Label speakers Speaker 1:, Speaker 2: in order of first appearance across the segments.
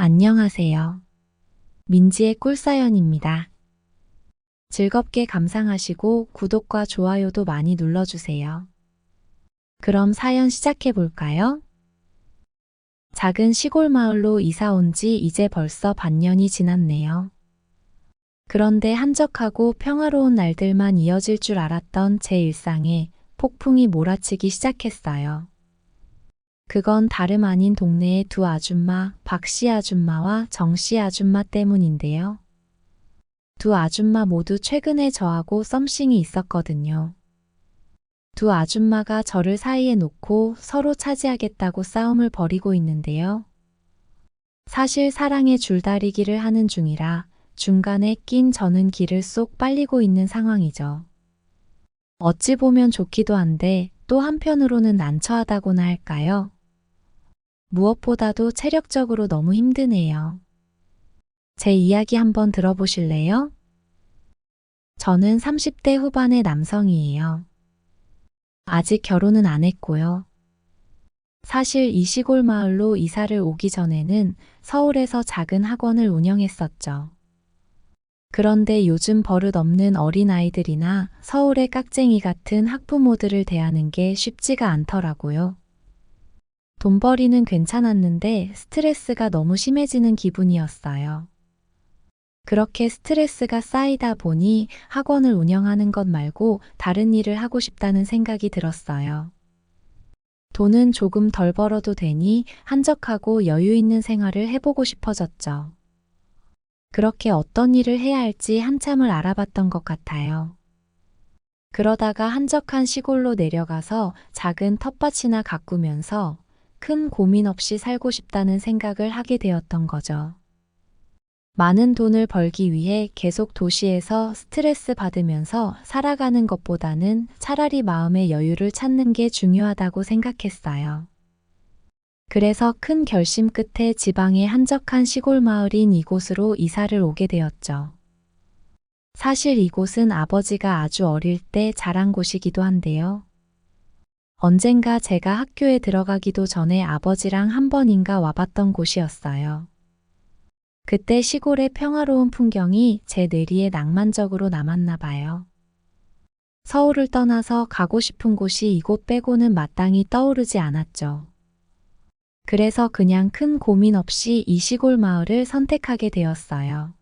Speaker 1: 안녕하세요. 민지의 꿀사연입니다. 즐겁게 감상하시고 구독과 좋아요도 많이 눌러주세요. 그럼 사연 시작해 볼까요? 작은 시골 마을로 이사 온 지 이제 벌써 반년이 지났네요. 그런데 한적하고 평화로운 날들만 이어질 줄 알았던 제 일상에 폭풍이 몰아치기 시작했어요. 그건 다름 아닌 동네의 두 아줌마, 박씨 아줌마와 정씨 아줌마 때문인데요. 두 아줌마 모두 최근에 저하고 썸씽이 있었거든요. 두 아줌마가 저를 사이에 놓고 서로 차지하겠다고 싸움을 벌이고 있는데요. 사실 사랑의 줄다리기를 하는 중이라 중간에 낀 저는 길을 쏙 빨리고 있는 상황이죠. 어찌 보면 좋기도 한데 또 한편으로는 난처하다고나 할까요? 무엇보다도 체력적으로 너무 힘드네요. 제 이야기 한번 들어보실래요? 저는 30대 후반의 남성이에요. 아직 결혼은 안 했고요. 사실 이 시골 마을로 이사를 오기 전에는 서울에서 작은 학원을 운영했었죠. 그런데 요즘 버릇없는 어린아이들이나 서울의 깍쟁이 같은 학부모들을 대하는 게 쉽지가 않더라고요. 돈벌이는 괜찮았는데 스트레스가 너무 심해지는 기분이었어요. 그렇게 스트레스가 쌓이다 보니 학원을 운영하는 것 말고 다른 일을 하고 싶다는 생각이 들었어요. 돈은 조금 덜 벌어도 되니 한적하고 여유 있는 생활을 해보고 싶어졌죠. 그렇게 어떤 일을 해야 할지 한참을 알아봤던 것 같아요. 그러다가 한적한 시골로 내려가서 작은 텃밭이나 가꾸면서 큰 고민 없이 살고 싶다는 생각을 하게 되었던 거죠. 많은 돈을 벌기 위해 계속 도시에서 스트레스 받으면서 살아가는 것보다는 차라리 마음의 여유를 찾는 게 중요하다고 생각했어요. 그래서 큰 결심 끝에 지방의 한적한 시골 마을인 이곳으로 이사를 오게 되었죠. 사실 이곳은 아버지가 아주 어릴 때 자란 곳이기도 한데요. 언젠가 제가 학교에 들어가기도 전에 아버지랑 한 번인가 와봤던 곳이었어요. 그때 시골의 평화로운 풍경이 제 뇌리에 낭만적으로 남았나 봐요. 서울을 떠나서 가고 싶은 곳이 이곳 빼고는 마땅히 떠오르지 않았죠. 그래서 그냥 큰 고민 없이 이 시골 마을을 선택하게 되었어요.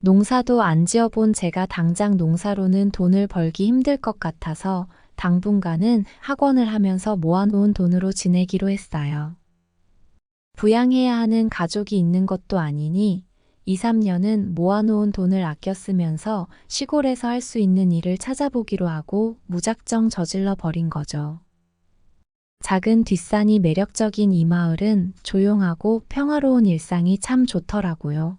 Speaker 1: 농사도 안 지어본 제가 당장 농사로는 돈을 벌기 힘들 것 같아서 당분간은 학원을 하면서 모아놓은 돈으로 지내기로 했어요. 부양해야 하는 가족이 있는 것도 아니니 2, 3년은 모아놓은 돈을 아껴 쓰면서 시골에서 할 수 있는 일을 찾아보기로 하고 무작정 저질러 버린 거죠. 작은 뒷산이 매력적인 이 마을은 조용하고 평화로운 일상이 참 좋더라고요.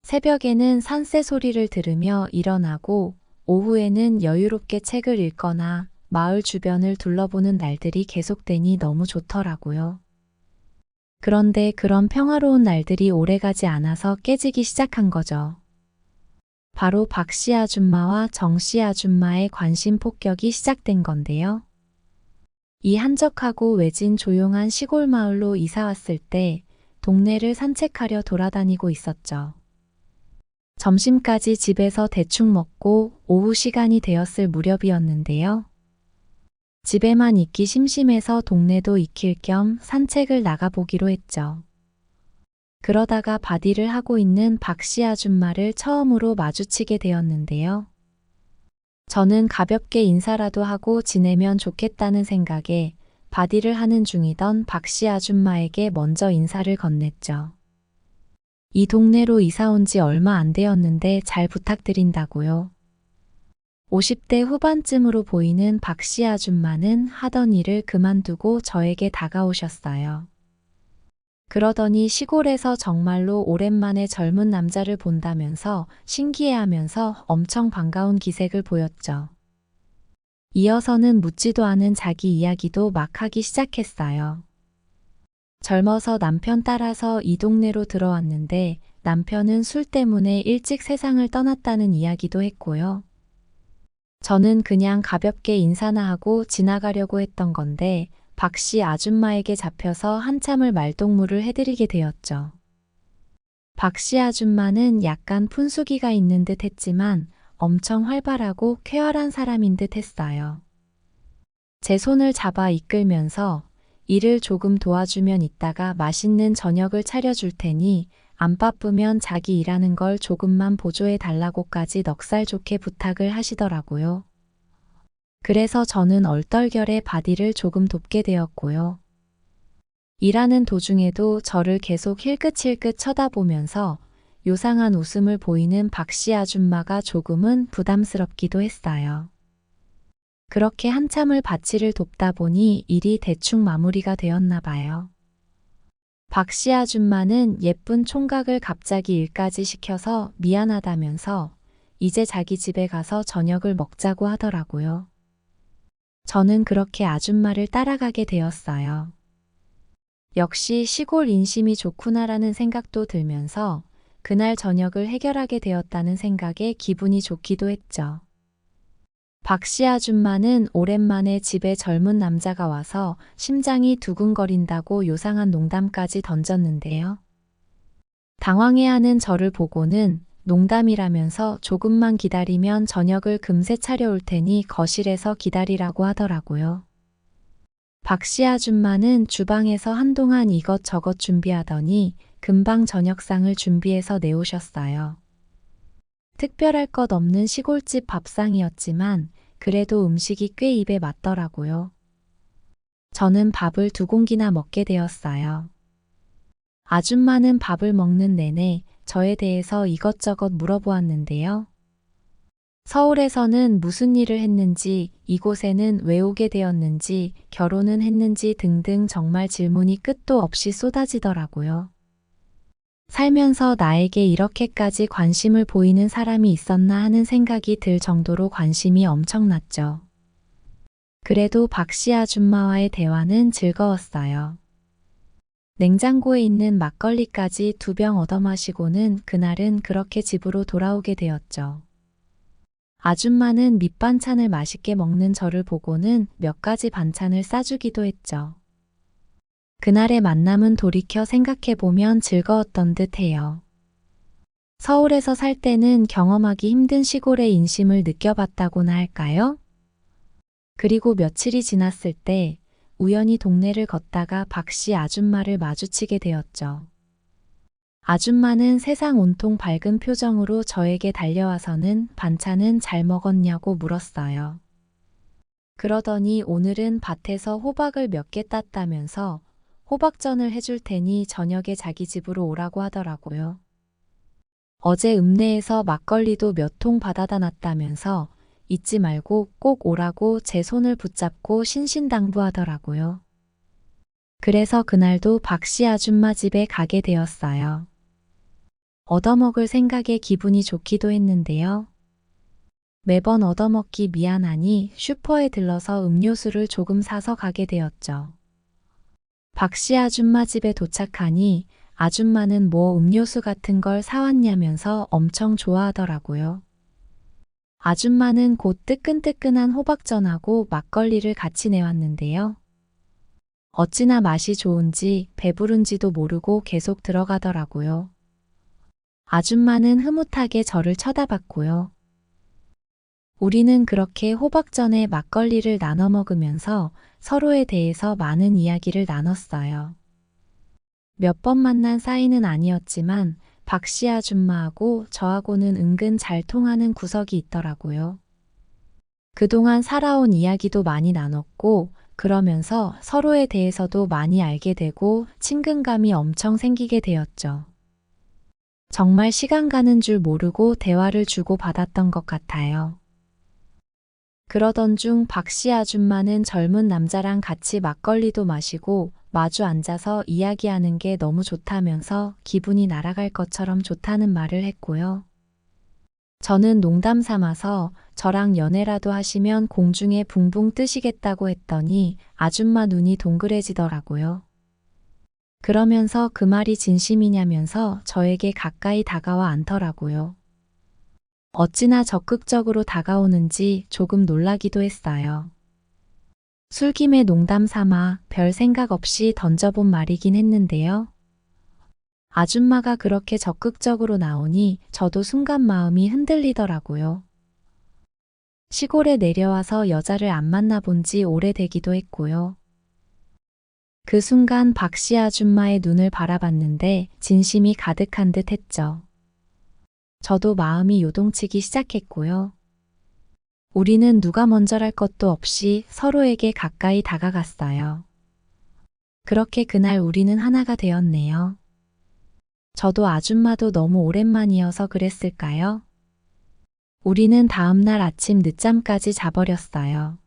Speaker 1: 새벽에는 산새 소리를 들으며 일어나고 오후에는 여유롭게 책을 읽거나 마을 주변을 둘러보는 날들이 계속되니 너무 좋더라고요. 그런데 그런 평화로운 날들이 오래가지 않아서 깨지기 시작한 거죠. 바로 박씨 아줌마와 정씨 아줌마의 관심 폭격이 시작된 건데요. 이 한적하고 외진 조용한 시골 마을로 이사 왔을 때 동네를 산책하려 돌아다니고 있었죠. 점심까지 집에서 대충 먹고 오후 시간이 되었을 무렵이었는데요. 집에만 있기 심심해서 동네도 익힐 겸 산책을 나가보기로 했죠. 그러다가 바디를 하고 있는 박씨 아줌마를 처음으로 마주치게 되었는데요. 저는 가볍게 인사라도 하고 지내면 좋겠다는 생각에 바디를 하는 중이던 박씨 아줌마에게 먼저 인사를 건넸죠. 이 동네로 이사 온 지 얼마 안 되었는데 잘 부탁드린다고요. 50대 후반쯤으로 보이는 박씨 아줌마는 하던 일을 그만두고 저에게 다가오셨어요. 그러더니 시골에서 정말로 오랜만에 젊은 남자를 본다면서 신기해하면서 엄청 반가운 기색을 보였죠. 이어서는 묻지도 않은 자기 이야기도 막 하기 시작했어요. 젊어서 남편 따라서 이 동네로 들어왔는데 남편은 술 때문에 일찍 세상을 떠났다는 이야기도 했고요. 저는 그냥 가볍게 인사나 하고 지나가려고 했던 건데 박 씨 아줌마에게 잡혀서 한참을 말동무를 해드리게 되었죠. 박 씨 아줌마는 약간 푼수기가 있는 듯 했지만 엄청 활발하고 쾌활한 사람인 듯 했어요. 제 손을 잡아 이끌면서 일을 조금 도와주면 이따가 맛있는 저녁을 차려줄 테니 안 바쁘면 자기 일하는 걸 조금만 보조해 달라고까지 넉살 좋게 부탁을 하시더라고요. 그래서 저는 얼떨결에 바디를 조금 돕게 되었고요. 일하는 도중에도 저를 계속 힐끗힐끗 쳐다보면서 요상한 웃음을 보이는 박 씨 아줌마가 조금은 부담스럽기도 했어요. 그렇게 한참을 바치를 돕다 보니 일이 대충 마무리가 되었나 봐요. 박 씨 아줌마는 예쁜 총각을 갑자기 일까지 시켜서 미안하다면서 이제 자기 집에 가서 저녁을 먹자고 하더라고요. 저는 그렇게 아줌마를 따라가게 되었어요. 역시 시골 인심이 좋구나라는 생각도 들면서 그날 저녁을 해결하게 되었다는 생각에 기분이 좋기도 했죠. 박 씨 아줌마는 오랜만에 집에 젊은 남자가 와서 심장이 두근거린다고 요상한 농담까지 던졌는데요. 당황해하는 저를 보고는 농담이라면서 조금만 기다리면 저녁을 금세 차려올 테니 거실에서 기다리라고 하더라고요. 박 씨 아줌마는 주방에서 한동안 이것저것 준비하더니 금방 저녁상을 준비해서 내오셨어요. 특별할 것 없는 시골집 밥상이었지만 그래도 음식이 꽤 입에 맞더라고요. 저는 밥을 2공기나 먹게 되었어요. 아줌마는 밥을 먹는 내내 저에 대해서 이것저것 물어보았는데요. 서울에서는 무슨 일을 했는지, 이곳에는 왜 오게 되었는지, 결혼은 했는지 등등 정말 질문이 끝도 없이 쏟아지더라고요. 살면서 나에게 이렇게까지 관심을 보이는 사람이 있었나 하는 생각이 들 정도로 관심이 엄청났죠. 그래도 박 씨 아줌마와의 대화는 즐거웠어요. 냉장고에 있는 막걸리까지 2병 얻어 마시고는 그날은 그렇게 집으로 돌아오게 되었죠. 아줌마는 밑반찬을 맛있게 먹는 저를 보고는 몇 가지 반찬을 싸주기도 했죠. 그날의 만남은 돌이켜 생각해보면 즐거웠던 듯 해요. 서울에서 살 때는 경험하기 힘든 시골의 인심을 느껴봤다고나 할까요? 그리고 며칠이 지났을 때 우연히 동네를 걷다가 박 씨 아줌마를 마주치게 되었죠. 아줌마는 세상 온통 밝은 표정으로 저에게 달려와서는 반찬은 잘 먹었냐고 물었어요. 그러더니 오늘은 밭에서 호박을 몇 개 땄다면서 호박전을 해줄 테니 저녁에 자기 집으로 오라고 하더라고요. 어제 읍내에서 막걸리도 몇 통 받아다 놨다면서 잊지 말고 꼭 오라고 제 손을 붙잡고 신신당부하더라고요. 그래서 그날도 박 씨 아줌마 집에 가게 되었어요. 얻어먹을 생각에 기분이 좋기도 했는데요. 매번 얻어먹기 미안하니 슈퍼에 들러서 음료수를 조금 사서 가게 되었죠. 박 씨 아줌마 집에 도착하니 아줌마는 뭐 음료수 같은 걸 사왔냐면서 엄청 좋아하더라고요. 아줌마는 곧 뜨끈뜨끈한 호박전하고 막걸리를 같이 내왔는데요. 어찌나 맛이 좋은지 배부른지도 모르고 계속 들어가더라고요. 아줌마는 흐뭇하게 저를 쳐다봤고요. 우리는 그렇게 호박전에 막걸리를 나눠 먹으면서 서로에 대해서 많은 이야기를 나눴어요. 몇 번 만난 사이는 아니었지만 박 씨 아줌마하고 저하고는 은근 잘 통하는 구석이 있더라고요. 그동안 살아온 이야기도 많이 나눴고 그러면서 서로에 대해서도 많이 알게 되고 친근감이 엄청 생기게 되었죠. 정말 시간 가는 줄 모르고 대화를 주고받았던 것 같아요. 그러던 중 박 씨 아줌마는 젊은 남자랑 같이 막걸리도 마시고 마주 앉아서 이야기하는 게 너무 좋다면서 기분이 날아갈 것처럼 좋다는 말을 했고요. 저는 농담 삼아서 저랑 연애라도 하시면 공중에 붕붕 뜨시겠다고 했더니 아줌마 눈이 동그래지더라고요. 그러면서 그 말이 진심이냐면서 저에게 가까이 다가와 앉더라고요. 어찌나 적극적으로 다가오는지 조금 놀라기도 했어요. 술김에 농담 삼아 별 생각 없이 던져본 말이긴 했는데요. 아줌마가 그렇게 적극적으로 나오니 저도 순간 마음이 흔들리더라고요. 시골에 내려와서 여자를 안 만나본 지 오래되기도 했고요. 그 순간 박씨 아줌마의 눈을 바라봤는데 진심이 가득한 듯 했죠. 저도 마음이 요동치기 시작했고요. 우리는 누가 먼저랄 것도 없이 서로에게 가까이 다가갔어요. 그렇게 그날 우리는 하나가 되었네요. 저도 아줌마도 너무 오랜만이어서 그랬을까요? 우리는 다음날 아침 늦잠까지 자버렸어요.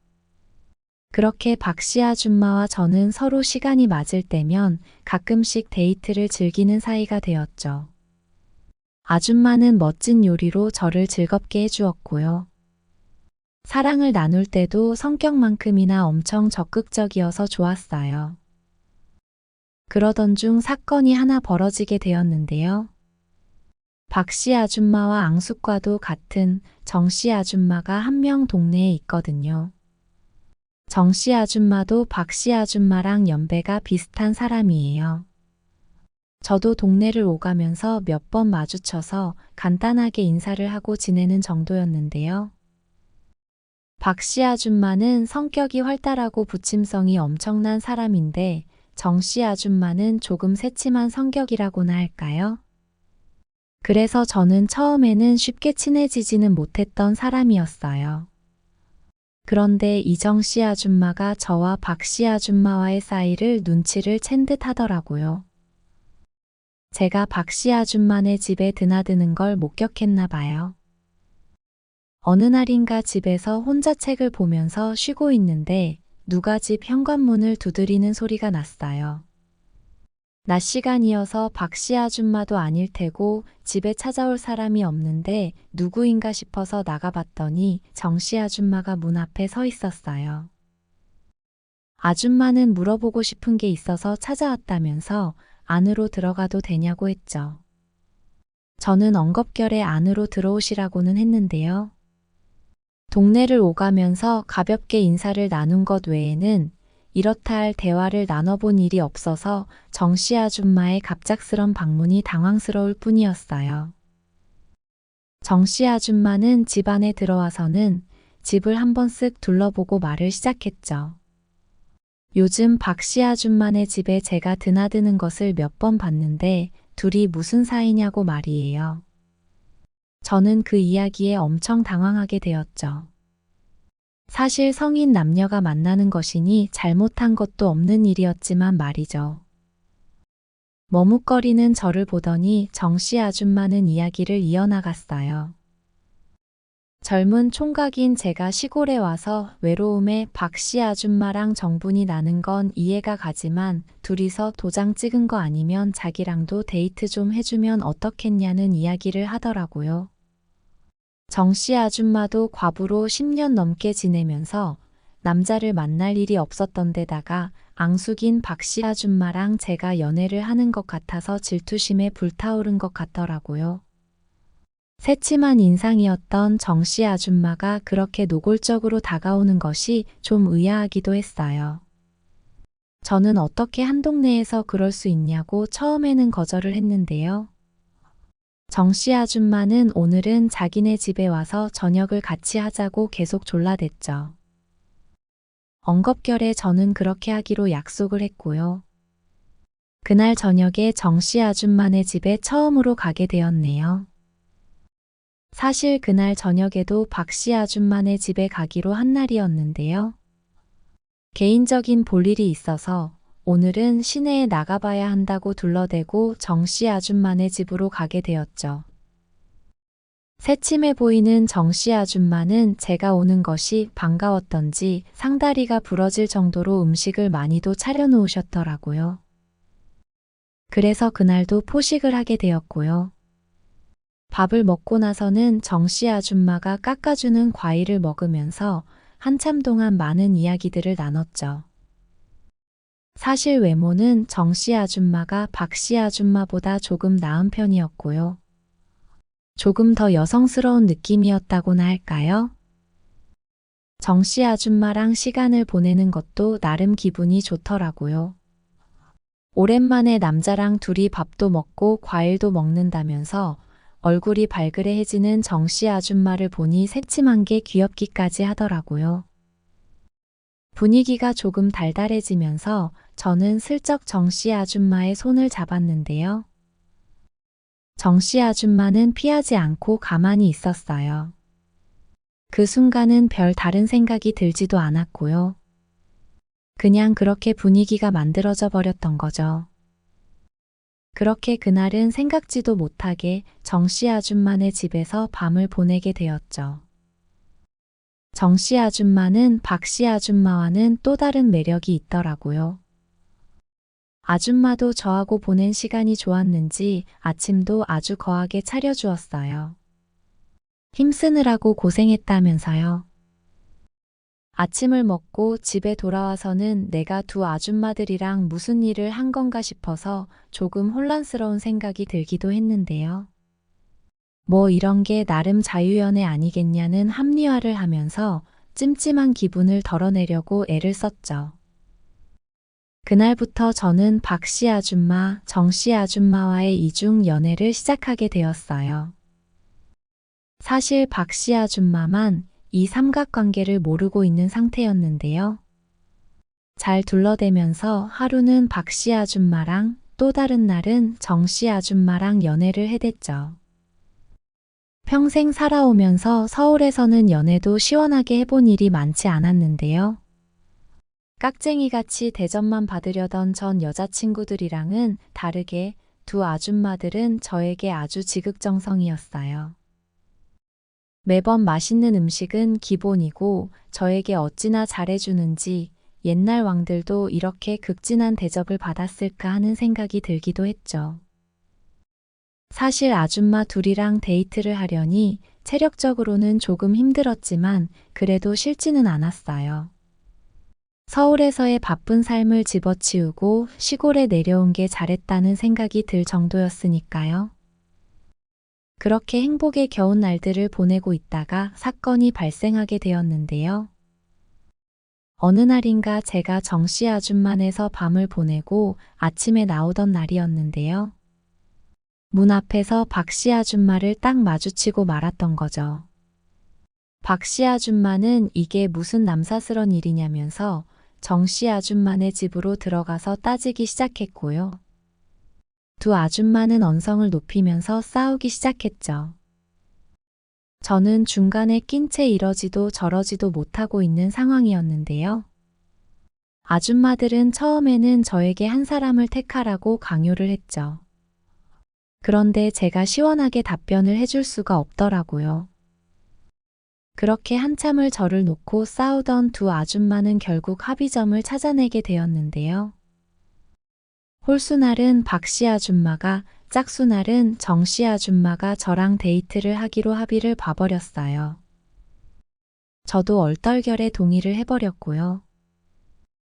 Speaker 1: 그렇게 박씨 아줌마와 저는 서로 시간이 맞을 때면 가끔씩 데이트를 즐기는 사이가 되었죠. 아줌마는 멋진 요리로 저를 즐겁게 해주었고요. 사랑을 나눌 때도 성격만큼이나 엄청 적극적이어서 좋았어요. 그러던 중 사건이 하나 벌어지게 되었는데요. 박씨 아줌마와 앙숙과도 같은 정씨 아줌마가 한 명 동네에 있거든요. 정씨 아줌마도 박씨 아줌마랑 연배가 비슷한 사람이에요. 저도 동네를 오가면서 몇 번 마주쳐서 간단하게 인사를 하고 지내는 정도였는데요. 박씨 아줌마는 성격이 활달하고 부침성이 엄청난 사람인데 정씨 아줌마는 조금 새침한 성격이라고나 할까요? 그래서 저는 처음에는 쉽게 친해지지는 못했던 사람이었어요. 그런데 이정씨 아줌마가 저와 박씨 아줌마와의 사이를 눈치를 챈 듯 하더라고요. 제가 박씨 아줌마네 집에 드나드는 걸 목격했나 봐요. 어느 날인가 집에서 혼자 책을 보면서 쉬고 있는데 누가 집 현관문을 두드리는 소리가 났어요. 낮 시간이어서 박씨 아줌마도 아닐 테고 집에 찾아올 사람이 없는데 누구인가 싶어서 나가봤더니 정씨 아줌마가 문 앞에 서 있었어요. 아줌마는 물어보고 싶은 게 있어서 찾아왔다면서 안으로 들어가도 되냐고 했죠. 저는 엉겁결에 안으로 들어오시라고는 했는데요. 동네를 오가면서 가볍게 인사를 나눈 것 외에는 이렇다 할 대화를 나눠본 일이 없어서 정씨 아줌마의 갑작스런 방문이 당황스러울 뿐이었어요. 정씨 아줌마는 집 안에 들어와서는 집을 한번 쓱 둘러보고 말을 시작했죠. 요즘 박씨 아줌마네 집에 제가 드나드는 것을 몇 번 봤는데 둘이 무슨 사이냐고 말이에요. 저는 그 이야기에 엄청 당황하게 되었죠. 사실 성인 남녀가 만나는 것이니 잘못한 것도 없는 일이었지만 말이죠. 머뭇거리는 저를 보더니 정씨 아줌마는 이야기를 이어나갔어요. 젊은 총각인 제가 시골에 와서 외로움에 박씨 아줌마랑 정분이 나는 건 이해가 가지만 둘이서 도장 찍은 거 아니면 자기랑도 데이트 좀 해주면 어떻겠냐는 이야기를 하더라고요. 정씨 아줌마도 과부로 10년 넘게 지내면서 남자를 만날 일이 없었던 데다가 앙숙인 박씨 아줌마랑 제가 연애를 하는 것 같아서 질투심에 불타오른 것 같더라고요. 새침한 인상이었던 정씨 아줌마가 그렇게 노골적으로 다가오는 것이 좀 의아하기도 했어요. 저는 어떻게 한 동네에서 그럴 수 있냐고 처음에는 거절을 했는데요. 정씨 아줌마는 오늘은 자기네 집에 와서 저녁을 같이 하자고 계속 졸라댔죠. 엉겁결에 저는 그렇게 하기로 약속을 했고요. 그날 저녁에 정씨 아줌마네 집에 처음으로 가게 되었네요. 사실 그날 저녁에도 박씨 아줌마네 집에 가기로 한 날이었는데요. 개인적인 볼일이 있어서 오늘은 시내에 나가봐야 한다고 둘러대고 정씨 아줌마네 집으로 가게 되었죠. 새침해 보이는 정씨 아줌마는 제가 오는 것이 반가웠던지 상다리가 부러질 정도로 음식을 많이도 차려놓으셨더라고요. 그래서 그날도 포식을 하게 되었고요. 밥을 먹고 나서는 정씨 아줌마가 깎아주는 과일을 먹으면서 한참 동안 많은 이야기들을 나눴죠. 사실 외모는 정씨 아줌마가 박씨 아줌마보다 조금 나은 편이었고요. 조금 더 여성스러운 느낌이었다고나 할까요? 정씨 아줌마랑 시간을 보내는 것도 나름 기분이 좋더라고요. 오랜만에 남자랑 둘이 밥도 먹고 과일도 먹는다면서 얼굴이 발그레해지는 정씨 아줌마를 보니 새침한 게 귀엽기까지 하더라고요. 분위기가 조금 달달해지면서 저는 슬쩍 정씨 아줌마의 손을 잡았는데요. 정씨 아줌마는 피하지 않고 가만히 있었어요. 그 순간은 별 다른 생각이 들지도 않았고요. 그냥 그렇게 분위기가 만들어져 버렸던 거죠. 그렇게 그날은 생각지도 못하게 정씨 아줌마네 집에서 밤을 보내게 되었죠. 정씨 아줌마는 박씨 아줌마와는 또 다른 매력이 있더라고요. 아줌마도 저하고 보낸 시간이 좋았는지 아침도 아주 거하게 차려주었어요. 힘쓰느라고 고생했다면서요. 아침을 먹고 집에 돌아와서는 내가 두 아줌마들이랑 무슨 일을 한 건가 싶어서 조금 혼란스러운 생각이 들기도 했는데요. 뭐 이런 게 나름 자유연애 아니겠냐는 합리화를 하면서 찜찜한 기분을 덜어내려고 애를 썼죠. 그날부터 저는 박씨 아줌마, 정씨 아줌마와의 이중 연애를 시작하게 되었어요. 사실 박씨 아줌마만 이 삼각관계를 모르고 있는 상태였는데요. 잘 둘러대면서 하루는 박씨 아줌마랑 또 다른 날은 정씨 아줌마랑 연애를 해댔죠. 평생 살아오면서 서울에서는 연애도 시원하게 해본 일이 많지 않았는데요. 깍쟁이같이 대접만 받으려던 전 여자친구들이랑은 다르게 두 아줌마들은 저에게 아주 지극정성이었어요. 매번 맛있는 음식은 기본이고 저에게 어찌나 잘해주는지 옛날 왕들도 이렇게 극진한 대접을 받았을까 하는 생각이 들기도 했죠. 사실 아줌마 둘이랑 데이트를 하려니 체력적으로는 조금 힘들었지만 그래도 싫지는 않았어요. 서울에서의 바쁜 삶을 집어치우고 시골에 내려온 게 잘했다는 생각이 들 정도였으니까요. 그렇게 행복에 겨운 날들을 보내고 있다가 사건이 발생하게 되었는데요. 어느 날인가 제가 정씨 아줌마네서 밤을 보내고 아침에 나오던 날이었는데요. 문 앞에서 박씨 아줌마를 딱 마주치고 말았던 거죠. 박씨 아줌마는 이게 무슨 남사스런 일이냐면서 정씨 아줌마네 집으로 들어가서 따지기 시작했고요. 두 아줌마는 언성을 높이면서 싸우기 시작했죠. 저는 중간에 낀 채 이러지도 저러지도 못하고 있는 상황이었는데요. 아줌마들은 처음에는 저에게 한 사람을 택하라고 강요를 했죠. 그런데 제가 시원하게 답변을 해줄 수가 없더라고요. 그렇게 한참을 저를 놓고 싸우던 두 아줌마는 결국 합의점을 찾아내게 되었는데요. 홀수날은 박씨 아줌마가, 짝수날은 정씨 아줌마가 저랑 데이트를 하기로 합의를 봐버렸어요. 저도 얼떨결에 동의를 해버렸고요.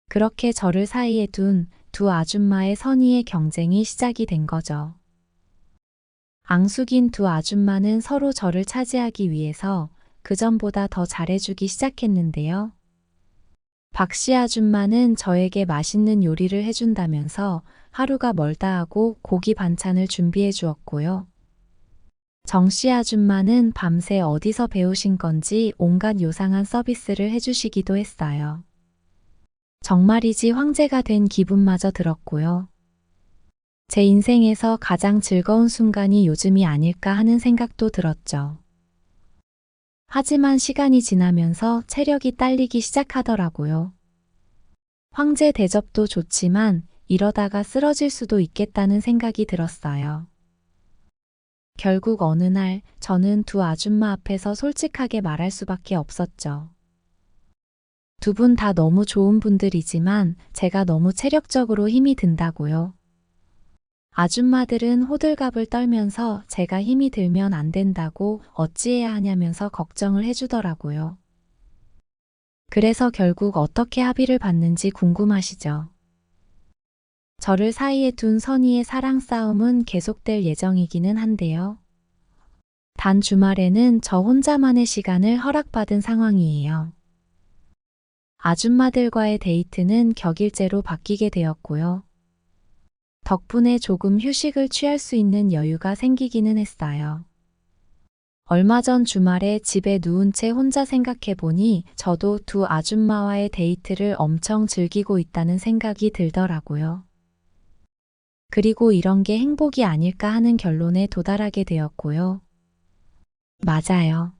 Speaker 1: 그렇게 저를 사이에 둔 두 아줌마의 선의의 경쟁이 시작이 된 거죠. 앙숙인 두 아줌마는 서로 저를 차지하기 위해서 그전보다 더 잘해주기 시작했는데요. 박씨 아줌마는 저에게 맛있는 요리를 해준다면서 하루가 멀다 하고 고기 반찬을 준비해 주었고요. 정씨 아줌마는 밤새 어디서 배우신 건지 온갖 요상한 서비스를 해주시기도 했어요. 정말이지 황제가 된 기분마저 들었고요. 제 인생에서 가장 즐거운 순간이 요즘이 아닐까 하는 생각도 들었죠. 하지만 시간이 지나면서 체력이 딸리기 시작하더라고요. 황제 대접도 좋지만 이러다가 쓰러질 수도 있겠다는 생각이 들었어요. 결국 어느 날 저는 두 아줌마 앞에서 솔직하게 말할 수밖에 없었죠. 두 분 다 너무 좋은 분들이지만 제가 너무 체력적으로 힘이 든다고요. 아줌마들은 호들갑을 떨면서 제가 힘이 들면 안 된다고 어찌해야 하냐면서 걱정을 해주더라고요. 그래서 결국 어떻게 합의를 봤는지 궁금하시죠? 저를 사이에 둔 선의의 사랑 싸움은 계속될 예정이기는 한데요. 단 주말에는 저 혼자만의 시간을 허락받은 상황이에요. 아줌마들과의 데이트는 격일제로 바뀌게 되었고요. 덕분에 조금 휴식을 취할 수 있는 여유가 생기기는 했어요. 얼마 전 주말에 집에 누운 채 혼자 생각해 보니 저도 두 아줌마와의 데이트를 엄청 즐기고 있다는 생각이 들더라고요. 그리고 이런 게 행복이 아닐까 하는 결론에 도달하게 되었고요. 맞아요.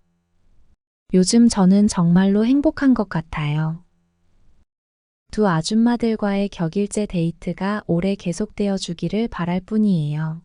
Speaker 1: 요즘 저는 정말로 행복한 것 같아요. 두 아줌마들과의 격일제 데이트가 오래 계속되어 주기를 바랄 뿐이에요.